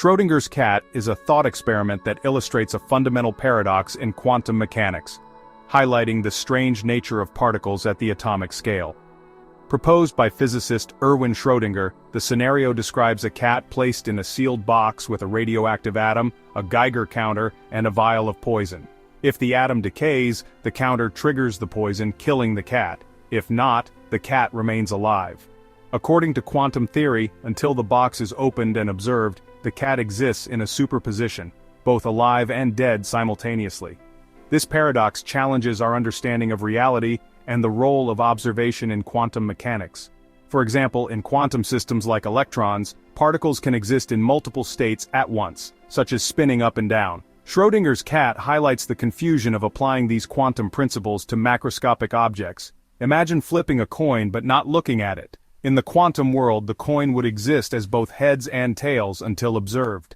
Schrödinger's cat is a thought experiment that illustrates a fundamental paradox in quantum mechanics, highlighting the strange nature of particles at the atomic scale. Proposed by physicist Erwin Schrödinger, the scenario describes a cat placed in a sealed box with a radioactive atom, a Geiger counter, and a vial of poison. If the atom decays, the counter triggers the poison, killing the cat. If not, the cat remains alive. According to quantum theory, until the box is opened and observed, the cat exists in a superposition, both alive and dead simultaneously. This paradox challenges our understanding of reality and the role of observation in quantum mechanics. For example, in quantum systems like electrons, particles can exist in multiple states at once, such as spinning up and down. Schrödinger's cat highlights the confusion of applying these quantum principles to macroscopic objects. Imagine flipping a coin but not looking at it. In the quantum world, the coin would exist as both heads and tails until observed.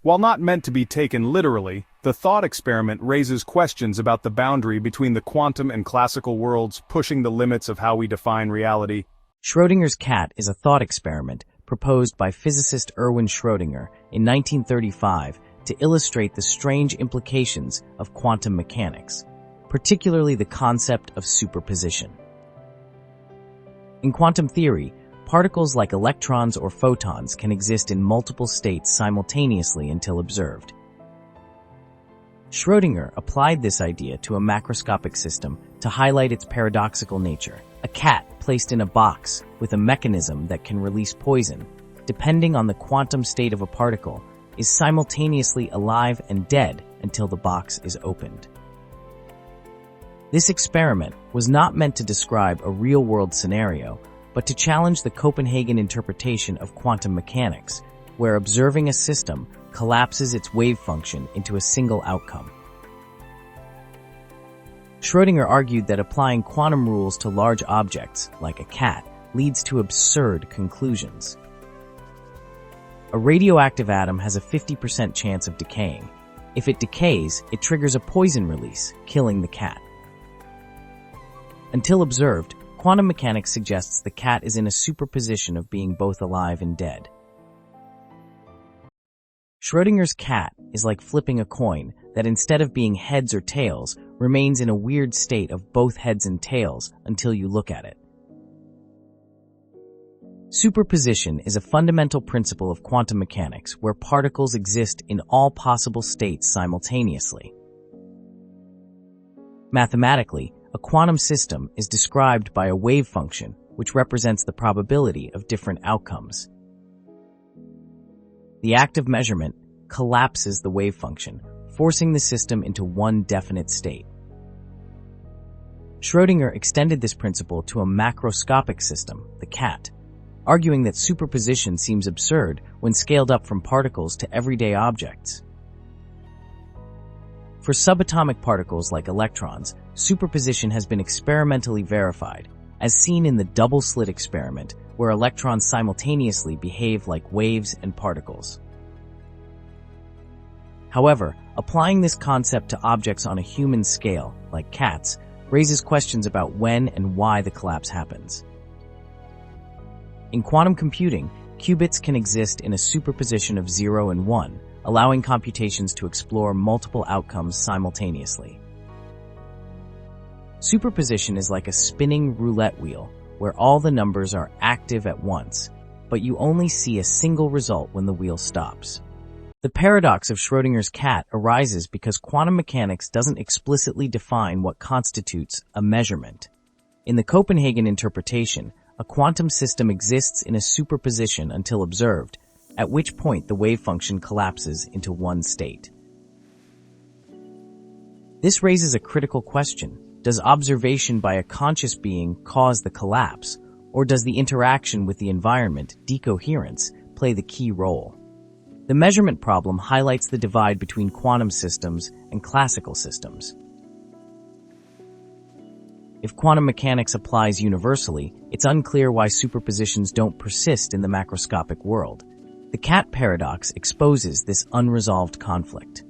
While not meant to be taken literally, the thought experiment raises questions about the boundary between the quantum and classical worlds, pushing the limits of how we define reality. Schrödinger's cat is a thought experiment proposed by physicist Erwin Schrödinger in 1935 to illustrate the strange implications of quantum mechanics, particularly the concept of superposition. In quantum theory, particles like electrons or photons can exist in multiple states simultaneously until observed. Schrödinger applied this idea to a macroscopic system to highlight its paradoxical nature. A cat placed in a box with a mechanism that can release poison, depending on the quantum state of a particle, is simultaneously alive and dead until the box is opened. This experiment was not meant to describe a real-world scenario, but to challenge the Copenhagen interpretation of quantum mechanics, where observing a system collapses its wave function into a single outcome. Schrödinger argued that applying quantum rules to large objects, like a cat, leads to absurd conclusions. A radioactive atom has a 50% chance of decaying. If it decays, it triggers a poison release, killing the cat. Until observed, quantum mechanics suggests the cat is in a superposition of being both alive and dead. Schrödinger's cat is like flipping a coin that instead of being heads or tails, remains in a weird state of both heads and tails until you look at it. Superposition is a fundamental principle of quantum mechanics where particles exist in all possible states simultaneously. Mathematically, a quantum system is described by a wave function, which represents the probability of different outcomes. The act of measurement collapses the wave function, forcing the system into one definite state. Schrödinger extended this principle to a macroscopic system, the cat, arguing that superposition seems absurd when scaled up from particles to everyday objects. For subatomic particles like electrons, superposition has been experimentally verified, as seen in the double-slit experiment, where electrons simultaneously behave like waves and particles. However, applying this concept to objects on a human scale, like cats, raises questions about when and why the collapse happens. In quantum computing, qubits can exist in a superposition of 0 and 1, allowing computations to explore multiple outcomes simultaneously. Superposition is like a spinning roulette wheel, where all the numbers are active at once, but you only see a single result when the wheel stops. The paradox of Schrödinger's cat arises because quantum mechanics doesn't explicitly define what constitutes a measurement. In the Copenhagen interpretation, a quantum system exists in a superposition until observed, at which point the wave function collapses into one state. This raises a critical question. Does observation by a conscious being cause the collapse, or does the interaction with the environment, decoherence, play the key role? The measurement problem highlights the divide between quantum systems and classical systems. If quantum mechanics applies universally, it's unclear why superpositions don't persist in the macroscopic world. The cat paradox exposes this unresolved conflict.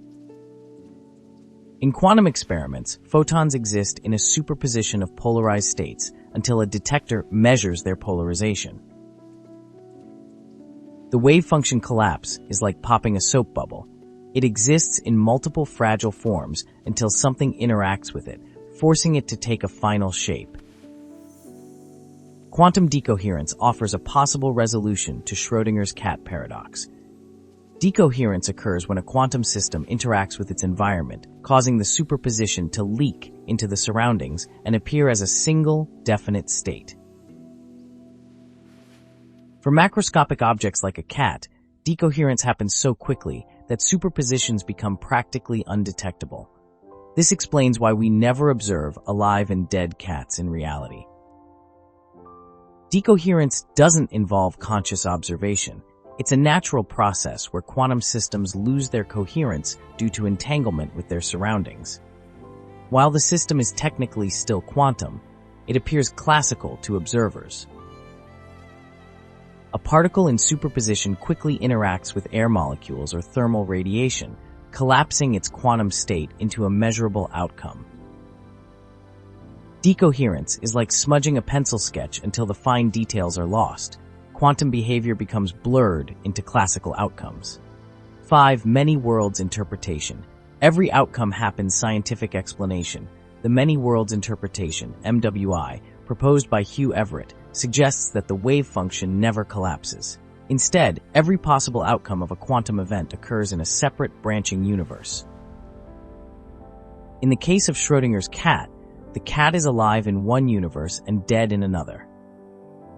In quantum experiments, photons exist in a superposition of polarized states until a detector measures their polarization. The wave function collapse is like popping a soap bubble. It exists in multiple fragile forms until something interacts with it, forcing it to take a final shape. Quantum decoherence offers a possible resolution to Schrödinger's cat paradox. Decoherence occurs when a quantum system interacts with its environment, causing the superposition to leak into the surroundings and appear as a single, definite state. For macroscopic objects like a cat, decoherence happens so quickly that superpositions become practically undetectable. This explains why we never observe alive and dead cats in reality. Decoherence doesn't involve conscious observation. It's a natural process where quantum systems lose their coherence due to entanglement with their surroundings. While the system is technically still quantum, it appears classical to observers. A particle in superposition quickly interacts with air molecules or thermal radiation, collapsing its quantum state into a measurable outcome. Decoherence is like smudging a pencil sketch until the fine details are lost. Quantum behavior becomes blurred into classical outcomes. 5. Many worlds interpretation. Every outcome happens scientific explanation. The many worlds interpretation, MWI, proposed by Hugh Everett, suggests that the wave function never collapses. Instead, every possible outcome of a quantum event occurs in a separate branching universe. In the case of Schrödinger's cat, the cat is alive in one universe and dead in another.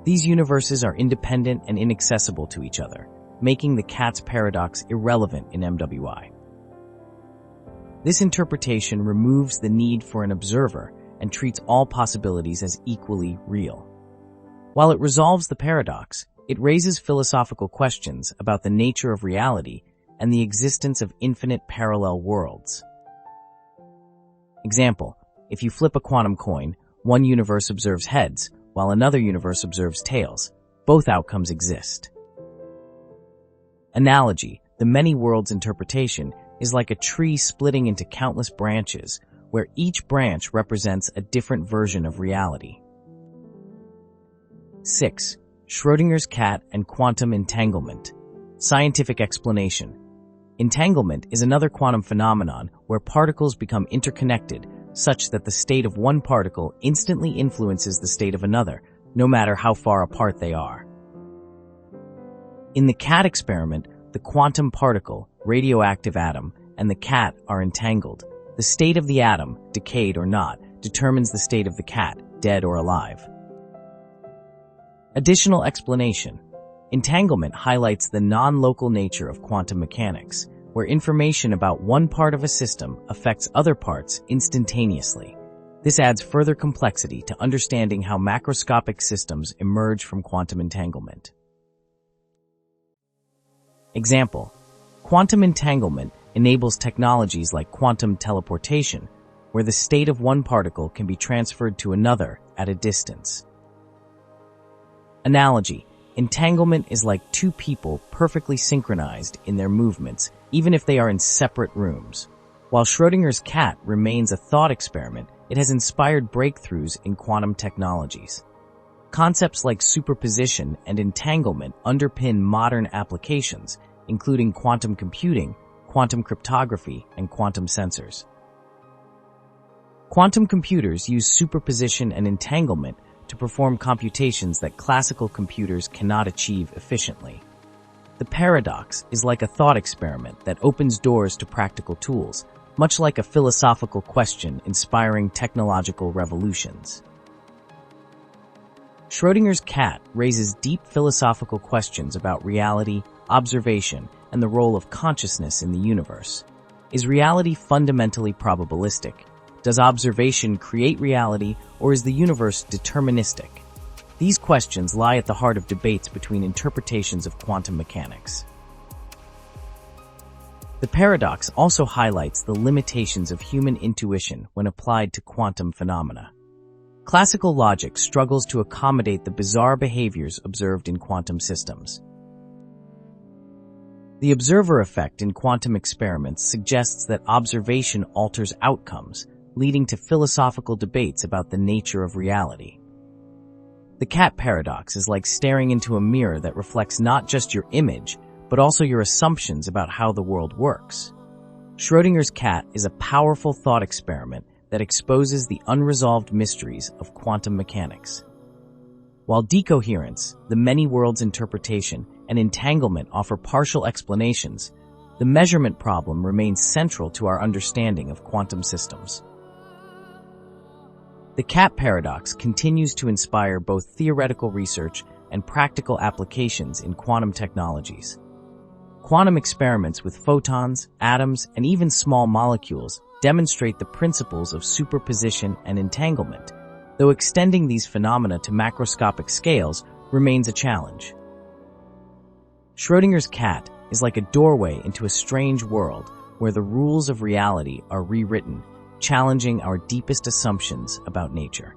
These universes are independent and inaccessible to each other, making the cat's paradox irrelevant in MWI. This interpretation removes the need for an observer and treats all possibilities as equally real. While it resolves the paradox, it raises philosophical questions about the nature of reality and the existence of infinite parallel worlds. Example: if you flip a quantum coin, one universe observes heads, while another universe observes tails. Both outcomes exist. Analogy: the many worlds interpretation is like a tree splitting into countless branches, where each branch represents a different version of reality. 6. Schrödinger's cat and quantum entanglement. Scientific explanation. Entanglement is another quantum phenomenon where particles become interconnected such that the state of one particle instantly influences the state of another, no matter how far apart they are. In the cat experiment, the quantum particle, radioactive atom, and the cat are entangled. The state of the atom, decayed or not, determines the state of the cat, dead or alive. Additional explanation. Entanglement highlights the non-local nature of quantum mechanics, where information about one part of a system affects other parts instantaneously. This adds further complexity to understanding how macroscopic systems emerge from quantum entanglement. Example: quantum entanglement enables technologies like quantum teleportation, where the state of one particle can be transferred to another at a distance. Analogy: entanglement is like two people perfectly synchronized in their movements, even if they are in separate rooms. While Schrödinger's cat remains a thought experiment, it has inspired breakthroughs in quantum technologies. Concepts like superposition and entanglement underpin modern applications, including quantum computing, quantum cryptography, and quantum sensors. Quantum computers use superposition and entanglement to perform computations that classical computers cannot achieve efficiently. The paradox is like a thought experiment that opens doors to practical tools, much like a philosophical question inspiring technological revolutions. Schrödinger's cat raises deep philosophical questions about reality, observation, and the role of consciousness in the universe. Is reality fundamentally probabilistic? Does observation create reality, or is the universe deterministic? These questions lie at the heart of debates between interpretations of quantum mechanics. The paradox also highlights the limitations of human intuition when applied to quantum phenomena. Classical logic struggles to accommodate the bizarre behaviors observed in quantum systems. The observer effect in quantum experiments suggests that observation alters outcomes, leading to philosophical debates about the nature of reality. The cat paradox is like staring into a mirror that reflects not just your image, but also your assumptions about how the world works. Schrödinger's cat is a powerful thought experiment that exposes the unresolved mysteries of quantum mechanics. While decoherence, the many worlds interpretation, and entanglement offer partial explanations, the measurement problem remains central to our understanding of quantum systems. The cat paradox continues to inspire both theoretical research and practical applications in quantum technologies. Quantum experiments with photons, atoms, and even small molecules demonstrate the principles of superposition and entanglement, though extending these phenomena to macroscopic scales remains a challenge. Schrödinger's cat is like a doorway into a strange world where the rules of reality are rewritten, challenging our deepest assumptions about nature.